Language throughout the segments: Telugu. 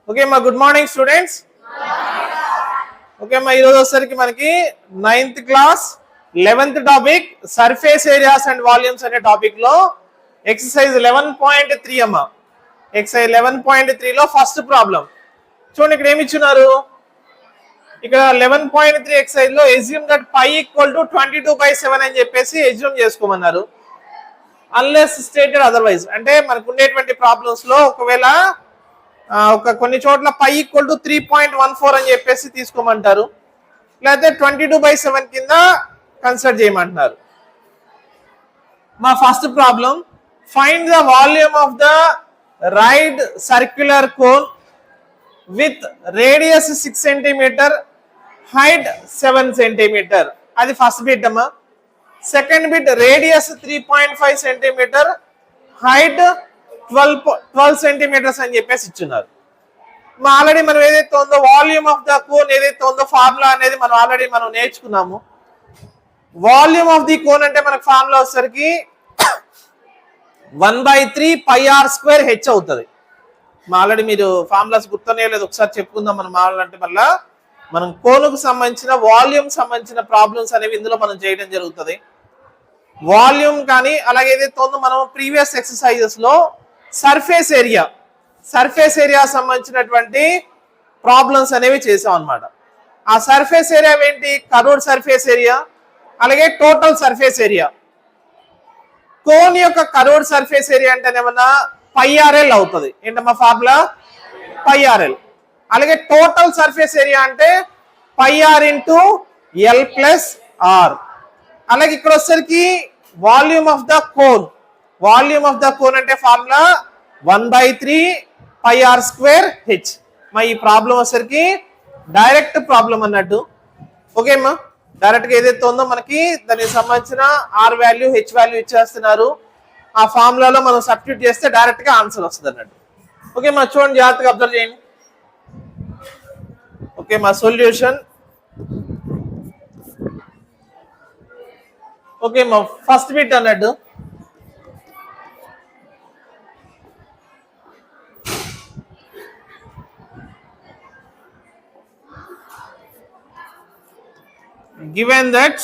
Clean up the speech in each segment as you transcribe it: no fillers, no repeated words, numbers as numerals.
ఓకే మా గుడ్ మార్నింగ్ స్టూడెంట్స్. ఓకే మా ఈరోజు వచ్చేసరికి మనకి 9th class 11th topic surface areas and volumes అనే టాపిక్ లో ఎక్సర్సైజ్ 11.3 అమ్మా. ఎక్సర్సైజ్ 11.3 లో ఫస్ట్ ప్రాబ్లం చూడండి. ఇక్కడ ఏమి ఇచ్చున్నారు, ఇక్కడ 11.3 ఎక్సర్సైజ్ లో assume that pi equal to 22/7 అని చెప్పేసి ఎస్యూమ్ చేసుకోమన్నారు. అన్లెస్ స్టేటెడ్ అదర్వైజ్, అంటే మనకు ఉండేటువంటి ప్రాబ్లమ్స్ లో ఒకవేళ కొన్ని చోట్ల పై ఈక్వల్ టు 3.14 అని చెప్పేసి తీసుకోమంటారు, లేకపోతే 22/7 కింద కన్సిడర్ చేయమంటున్నారు. మా first problem, find the volume of the right circular cone with radius 6 centimetre, height 7 centimetre. అది ఫస్ట్ బిట్ అమ్మా. Second bit radius 3.5 centimetre, height 12 centimetres అని చెప్పేసి ఇచ్చున్నారు. ఆల్రెడీ మనం ఏదైతే ఉందో వాల్యూమ్ ఆఫ్ ద కోన్ ఏదైతే ఉందో ఫార్ములా అనేది మనం ఆల్రెడీ నేర్చుకున్నాము. వాల్యూమ్ ఆఫ్ ది కోన్ అంటే మనకు ఫార్ములా వచ్చేసరికి 1/3 πr² h అవుతుంది. ఆల్రెడీ మీరు ఫార్ములాస్ గుర్తునే లేదు, ఒకసారి చెప్పుకుందాం. మనం అంటే మళ్ళా మనం కోనుకు సంబంధించిన వాల్యూమ్ సంబంధించిన ప్రాబ్లమ్స్ అనేవి ఇందులో మనం చేయడం జరుగుతుంది. వాల్యూమ్ కానీ అలాగే ఏదైతే ఉందో మనం ప్రీవియస్ ఎక్సర్సైజెస్ లో సర్ఫేస్ ఏరియా సంబంధించినటువంటి ప్రాబ్లమ్స్ అనేవి చేసాం అన్నమాట. ఆ సర్ఫేస్ ఏరియా ఏంటి, కర్వ్డ్ సర్ఫేస్ ఏరియా అలాగే టోటల్ సర్ఫేస్ ఏరియా. కోన్ యొక్క కర్వ్డ్ సర్ఫేస్ ఏరియా అంటే ఏమన్నా πrl అవుతుంది. ఏంటమ్మా ఫార్ములా πrl. అలాగే టోటల్ సర్ఫేస్ ఏరియా అంటే πr × l + r. అలాగే ఇక్కడ వచ్చేసరికి వాల్యూమ్ ఆఫ్ ద కోన్, అంటే ఫార్ములా 1/3 πr² h. ఈ ప్రాబ్లం వచ్చేసరికి డైరెక్ట్ ప్రాబ్లం అన్నట్టు. ఓకే అమ్మా, డైరెక్ట్ గా ఏదైతే ఉందో మనకి దానికి సంబంధించిన r వాల్యూ h వాల్యూ ఇచ్చేస్తున్నారు. ఆ ఫార్ములాలో మనం సబ్స్టిట్యూట్ చేస్తే డైరెక్ట్ గా ఆన్సర్ వస్తుంది అన్నట్టు. ఓకే మా చూడండి, జాగ్రత్తగా అబ్జర్వ్ చేయండి. ఓకే మా సొల్యూషన్. ఓకే మా ఫస్ట్ బిట్ అన్నట్టు, given that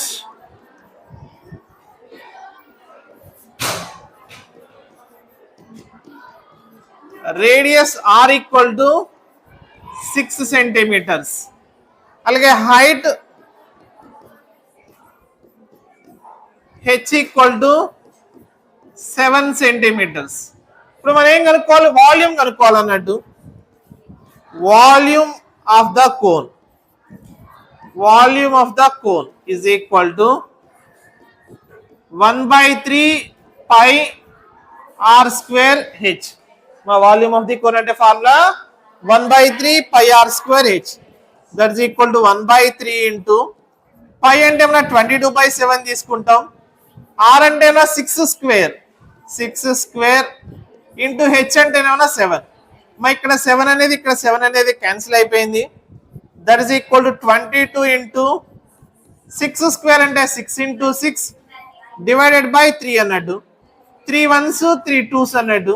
radius r equal to 6 centimeters, అలాగే height h equal to 7 centimeters. ఇప్పుడు మనం ఏం కనుక్కోవాలి, వాల్యూమ్ కనుక్కోవాలన్నట్టు. Volume of the cone, is equal to 1/3 πr² h. మా వాల్యూమ్ ఆఫ్ ది కోన్ అంటే formula 1/3 πr² h. That is equal to 1/3 into π అంటే ఏమన్నా 22/7 తీసుకుంటాం, r అంటే ఏమన్నా 6² ఇంటూ h అంటే ఏమన్నా 7. ఇక్కడ 7 అనేది క్యాన్సిల్ అయిపోయింది. That is equal to 22 into 6² అంటే 6 × 6 డివైడెడ్ బై 3 అన్నట్టు. 3 1s 3 2s అన్నట్టు.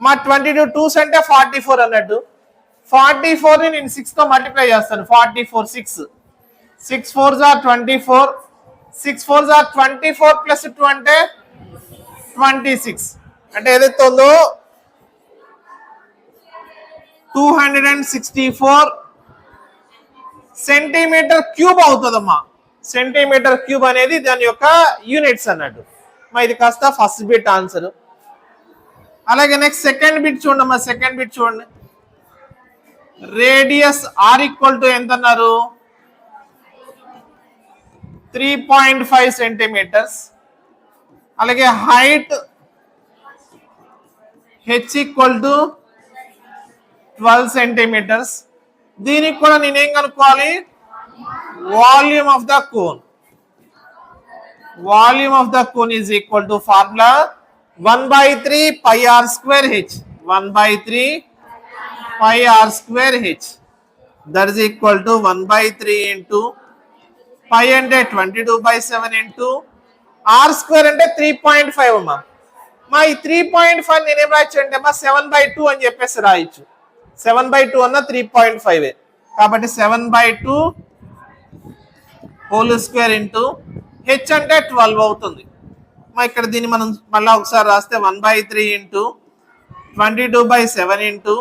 22 2s అంటే 44 అన్నట్టు. 44 ని నేను 6 తో మల్టిప్లై చేస్తాను. 44 6 4s are 24, 6 4s are 24 plus 2 అంటే 26. అంటే ఏదైతే ఉందో 264 సెంటీమీటర్ క్యూబ్ అవుతుందమ్మా. సెంటీమీటర్ క్యూబ్ అనేది దాని యొక్క యూనిట్స్ అన్నట్టు. ఇది కాస్త ఫస్ట్ బిట్ ఆన్సర్. అలాగే నెక్స్ట్ సెకండ్ బిట్ చూడమ్మా. సెకండ్ బిట్ చూడండి. రేడియస్ r ఈక్వల్ టు ఎంత అన్నారు, 3.5 సెంటీమీటర్స్. అలాగే height h equal to 12 centimetres. దీనికి కూడా నేనేం కనుక్కోవాలి, volume of the cone. Is equal to formula 1/3 πr² h. 1/3 πr² h. That is equal to 1/3 into π అంటే 22/7 ఇంటూ r² అంటే 3.5 అమ్మా. ఈ 3.5 నేనేం రాయొచ్చు అంటే 7/2 అని చెప్పేసి రాయొచ్చు. 7/2 అన్న 3.5 కాబట్టి 7/2 హోల్ స్క్వేర్ ఇంటూ హెచ్ అంటే 12 అవుతుంది. ఇక్కడ దీన్ని మనం మళ్ళీ ఒకసారి రాస్తే 1/3 ఇంటూ 22/7 ఇంటూ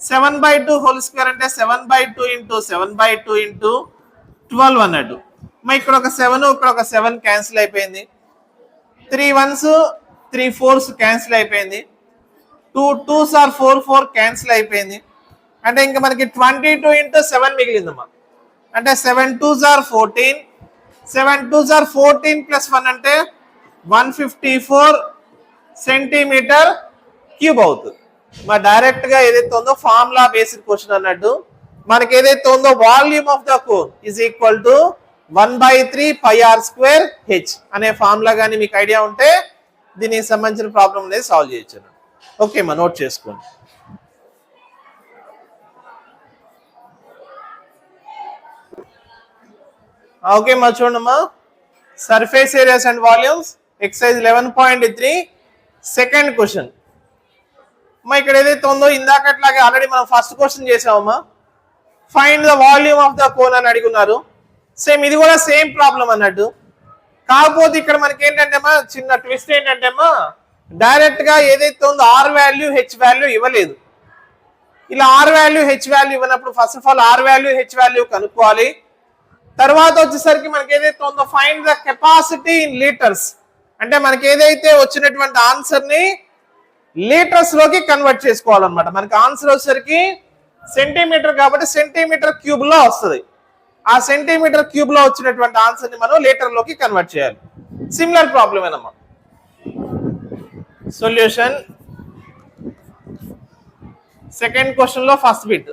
7/2 హోల్ స్క్వేర్ అంటే 7/2 ఇంటూ 7/2 ఇంటూ 12 అన్నట్టు. ఇక్కడ ఒక 7 ఇక్కడ ఒక 7 క్యాన్సిల్ అయిపోయింది. 3 1s 3 4s క్యాన్సిల్ అయిపోయింది. 2 2s ఆర్ 4 4 క్యాన్సిల్ అయిపోయింది. అంటే ఇంకా మనకి 22 ఇంటూ 7 మిగిలిందమ్మా. అంటే 7 2s are 14, 7 2s are 14 plus 1 అంటే 154 సెంటీమీటర్ క్యూబ్ అవుతుంది. మరి డైరెక్ట్ గా ఏదైతే ఉందో ఫార్ములా బేసిక్ క్వశ్చన్ అన్నట్టు మనకి ఏదైతే ఉందో volume of the cone is equal to 1/3 πr² h అనే ఫార్ములా కానీ మీకు ఐడియా ఉంటే దీనికి సంబంధించిన ప్రాబ్లం అనేది సాల్వ్ చేయొచ్చు. ఓకే మా నోట్ చేసుకోండి. ఓకే మా చూడమ్మా, surface areas and volumes exercise 11.3 second question. ఇక్కడ ఏదైతే ఉందో ఇందాకట్లాగే ఆల్రెడీ మనం ఫస్ట్ క్వశ్చన్ చేసామమ్మా, find the volume of the cone అని అడుగున్నారు. సేమ్ ఇది కూడా సేమ్ ప్రాబ్లం అన్నట్టు. కాకపోతే ఇక్కడ మనకి ఏంటంటే చిన్న ట్విస్ట్ ఏంటంటే డైరెక్ట్ గా ఏదైతే ఉందో ఆర్ వాల్యూ హెచ్ వాల్యూ ఇవ్వలేదు. ఇలా ఆర్ వాల్యూ హెచ్ వాల్యూ ఇవ్వనప్పుడు first of all R value H value కనుక్కోవాలి. తర్వాత వచ్చేసరికి మనకి ఏదైతే ఉందో find the capacity in litres, అంటే మనకి ఏదైతే వచ్చినటువంటి ఆన్సర్ ని లీటర్స్ లోకి కన్వర్ట్ చేసుకోవాలన్నమాట. మనకి ఆన్సర్ వచ్చేసరికి సెంటీమీటర్ కాబట్టి సెంటీమీటర్ క్యూబ్ లో వస్తుంది. ఆ సెంటీమీటర్ క్యూబ్ లో వచ్చినటువంటి ఆన్సర్ ని మనం లీటర్ లోకి కన్వర్ట్ చేయాలి. సిమిలర్ ప్రాబ్లం ఏనమ్మా. సొల్యూషన్ సెకండ్ క్వశ్చన్ లో first bit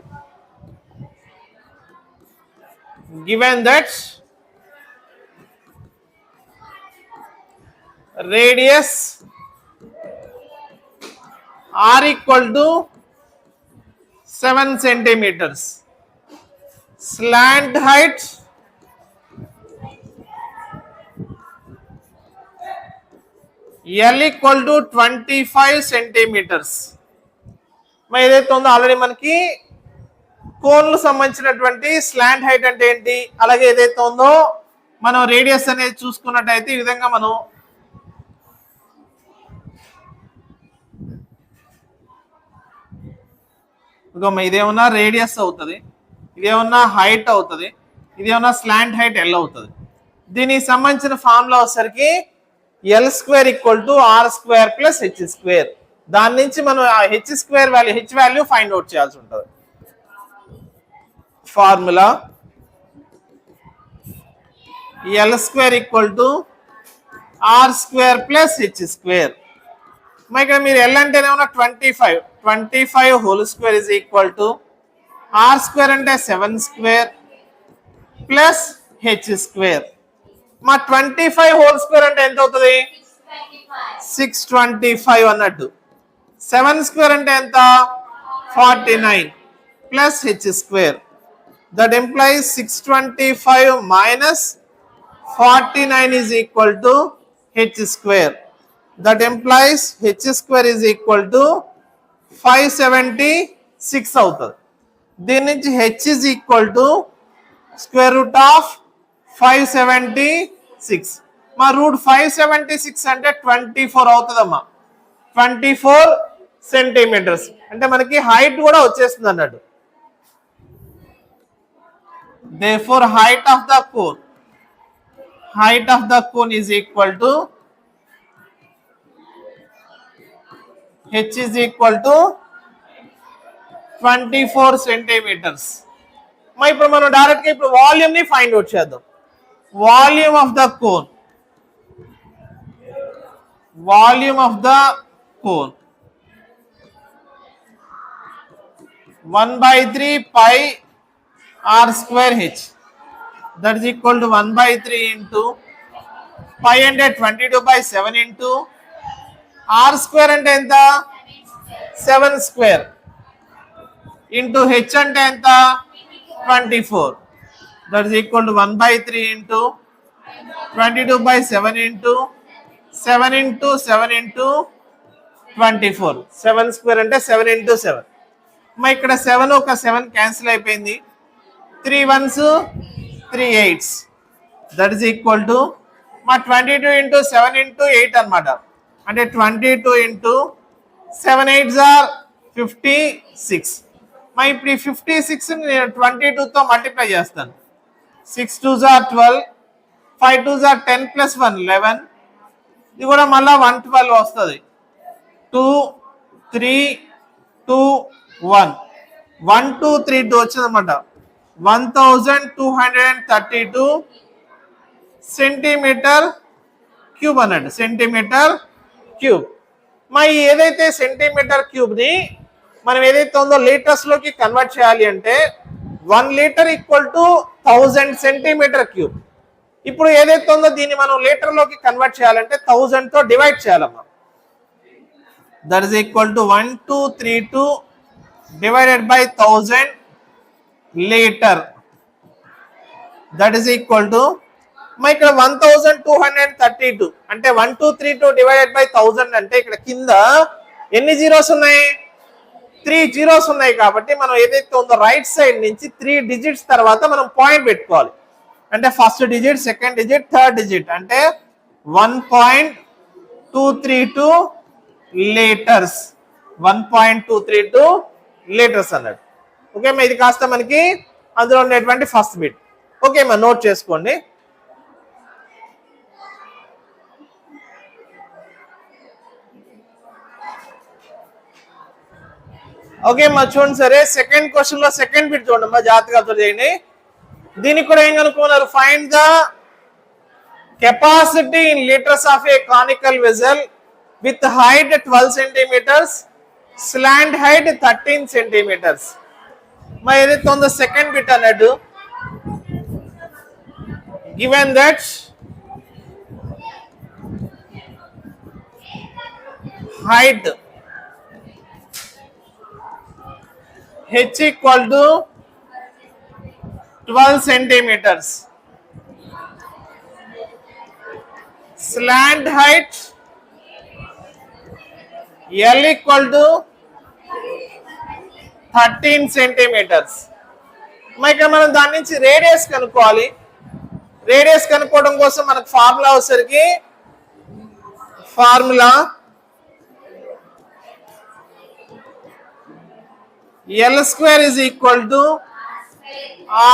given that radius r equal to 7 centimeters, slant height L equal to 25 centimeters. ఏదైతే ఉందో ఆల్రెడీ మనకి కోన్లు సంబంధించినటువంటి స్లాంట్ హైట్ అంటే ఏంటి, అలాగే ఏదైతే ఉందో మనం రేడియస్ అనేది చూసుకున్నట్టయితే ఈ విధంగా మనం ఇదేమన్నా రేడియస్ అవుతుంది, ఇదేమన్నా హైట్ అవుతుంది, ఇదేమన్నా స్లాంట్ హైట్ ఎల్ అవుతుంది. దీనికి సంబంధించిన ఫార్ములా వచ్చేసరికి L² = R² + H². దాని నుంచి మనం H² value H value find out చేయాల్సి ఉంటుంది. Formula L² = R² + H². ఇక్కడ మీరు L అంటేనేమన్నా 25 whole square is equal to R² అంటే 7² ప్లస్ H². 25 హోల్ స్క్వేర్ అంటే ఎంత అవుతుంది? 625 అన్నట్టు. 7² అంటే ఎంత? 49 plus H². That implies 625 minus 49 is equal to H². That implies H² is equal to 576 అవుతుంది. దీని నుంచి H is equal to √576. మా √576 అంటే 24 అవుతుందమ్మా. 24 సెంటీమీటర్స్ అంటే మనకి హైట్ కూడా వచ్చేస్తుంది అన్నట్టు. Therefore, height of the cone is equal to H is equal to 24 centimeters. ఇప్పుడు మనం డైరెక్ట్ గా ఇప్పుడు వాల్యూమ్ ని ఫైండ్ అవుట్ చేద్దాం. Volume of the cone 1/3 πr² h, that is equal to 1/3 into pi అంటే 22/7 into r² అంటే ఎంత? 7² into h అంటే ఎంత? 24. That is equal to 1/3 into 22/7 into 7 into 7 into 24. 7² అంటే 7 into 7. మా ఇక్కడ 7 ఒక 7 క్యాన్సిల్ అయిపోయింది. 3 1s 3 8s that is equal to మా 22 ఇంటూ 7 ఇంటూ 8 అనమాట. అంటే 22 ఇంటూ 7 8s ఆర్ 56. మా ఇప్పుడు ఈ 56 నేను 22తో మల్టిప్లై చేస్తాను. 6 2s are 12, 5 2s are 10 plus 1 11. ఇది కూడా మళ్ళీ 112 వస్తుంది. 2 3 2 1 1 2 3 2 వచ్చింది అనమాట. 1232 సెంటీమీటర్ క్యూబ్ అన్నట్టు, సెంటీమీటర్ క్యూబ్. మరి ఏదైతే సెంటీమీటర్ క్యూబ్ని మనం ఏదైతే ఉందో లీటర్స్లోకి కన్వర్ట్ చేయాలి అంటే 1 litre equal to 1000 centimetre cube. ఇప్పుడు ఏదైతే ఉందో దీన్ని మనం లీటర్లోకి కన్వర్ట్ చేయాలంటే 1000తో డివైడ్ చేయాలమ్మా. That is equal to 1232 divided by 1000 litre. That is equal to మా ఇక్కడ 1232 అంటే 1232 డివైడెడ్ బై 1000 అంటే ఇక్కడ కింద ఎన్ని జీరోస్ ఉన్నాయి? 3 జీరోస్ ఉన్నాయి. కాబట్టి మనం ఏదైతే ఉందో రైట్ సైడ్ నుంచి 3 డిజిట్స్ తర్వాత మనం పాయింట్ పెట్టుకోవాలి. అంటే first digit, second digit, third digit అంటే 1.232 లీటర్స్. 1.232 లీటర్స్ అన్నట్టు. ఓకే మా ఇది కాస్త మనకి అందులో ఉండేటువంటి ఫస్ట్ బిట్. ఓకే మా నోట్ చేసుకోండి. ఓకే మా చూడండి. సరే సెకండ్ క్వశ్చన్ లో సెకండ్ బిట్ చూడండి మా జాగ్రత్తగా అబ్జర్వ్ చేయండి. దీనికి కూడా ఏం కనుక్కున్నారు? Find the capacity in litres of a conical vessel with height 12 centimetres, slant height 13 centimetres. మరి ఏదైతే ఉందో సెకండ్ బిట్ అన్నట్టు given that height h equal to 12 centimeters, slant height L equal to 13 centimeters. ఇక్కడ మనం దాని నుంచి రేడియస్ కనుక్కోవాలి. రేడియస్ కనుక్కోవడం కోసం మనకు ఫార్ములా వచ్చేసరికి formula L square is equal to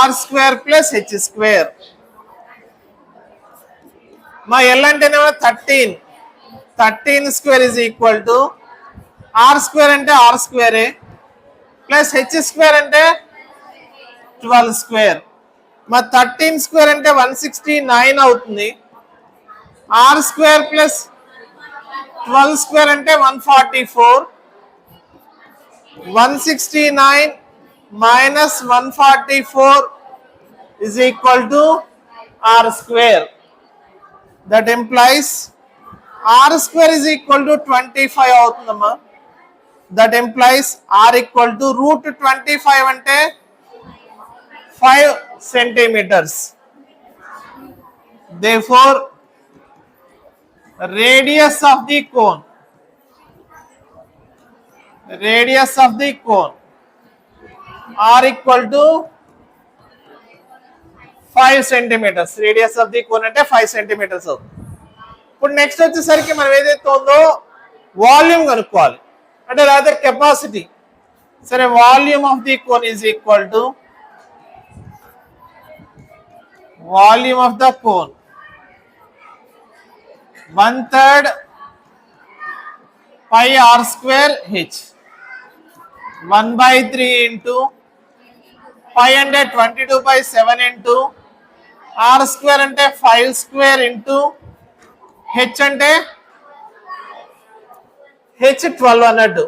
R square plus H square. మా L అంటేనేమో 13. 13 square is equal to R square అంటే R square plus H square అంటే 12 square. మా 13 square అంటే 169 అవుతుంది. R square ప్లస్ 12 square అంటే 144. 169 minus 144 is equal to R square. That implies R square is equal to 25 అవుతుందమ్మా. That implies R equal to root 25 అంటే 5 centimeters. Therefore, radius of the cone R equal to 5 centimeters. Radius of the cone అంటే 5 centimeters అవుతుంది. ఇప్పుడు నెక్స్ట్ వచ్చేసరికి మనం ఏదైతే ఉందో వాల్యూమ్ కనుక్కోవాలి. అంటే రాదర్ కెపాసిటీ. సరే volume of the cone is equal to volume of the cone 1/3 pi R square H. 1/3 into pi అంటే 22/7 into R square అంటే 5 square into H అంటే H12 అన్నట్టు.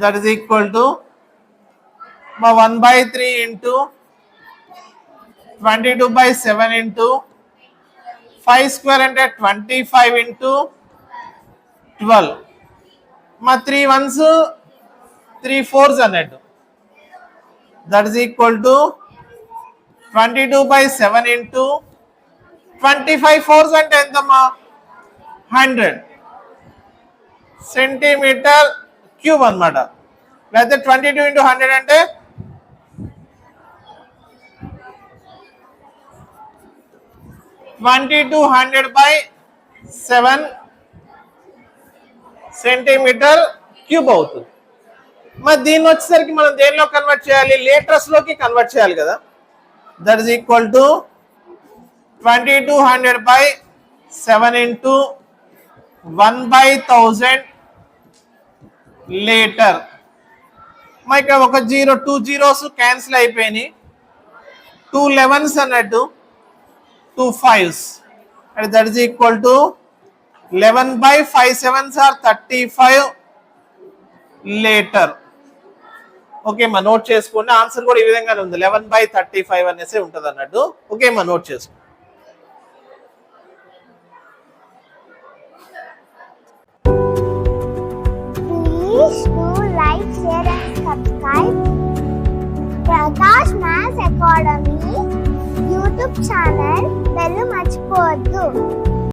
That is equal to 1/3 into 22/7 into 5 square అంటే 25 into 12. మా 3 1s 3 4s అన్నట్టు. That is equal to 22/7 into 25 4s అంటే ఎంతమ్మా? 100 సెంటీమీటర్ క్యూబ్ అనమాట. లేకపోతే 22 into 100 అంటే 2200/7 సెంటీమీటర్ క్యూబ్ అవుతుంది. మరి దీన్ని వచ్చేసరికి మనం దేనిలో కన్వర్ట్ చేయాలి? లీటర్స్ లోకి కన్వర్ట్ చేయాలి కదా. That is equal to 2200/7 into 1/1000 litre. మరి ఇక్కడ ఒక 2 zeros క్యాన్సిల్ అయిపోయినాయి. 2 11s అన్నట్టు 2 5s. and that is equal to 11/5 7s are 35 litre. Okay మా నోట్ చేసుకోండి. ఆన్సర్ కూడా ఈ విధంగానే ఉంది, 11/35 అనేసి ఉంటుంది అన్నట్టు. ఓకే మా నోట్ చేసుకోండి. Please do like, share and subscribe Prakash Maths Academy YouTube channel. Bellu మర్చిపోవద్దు.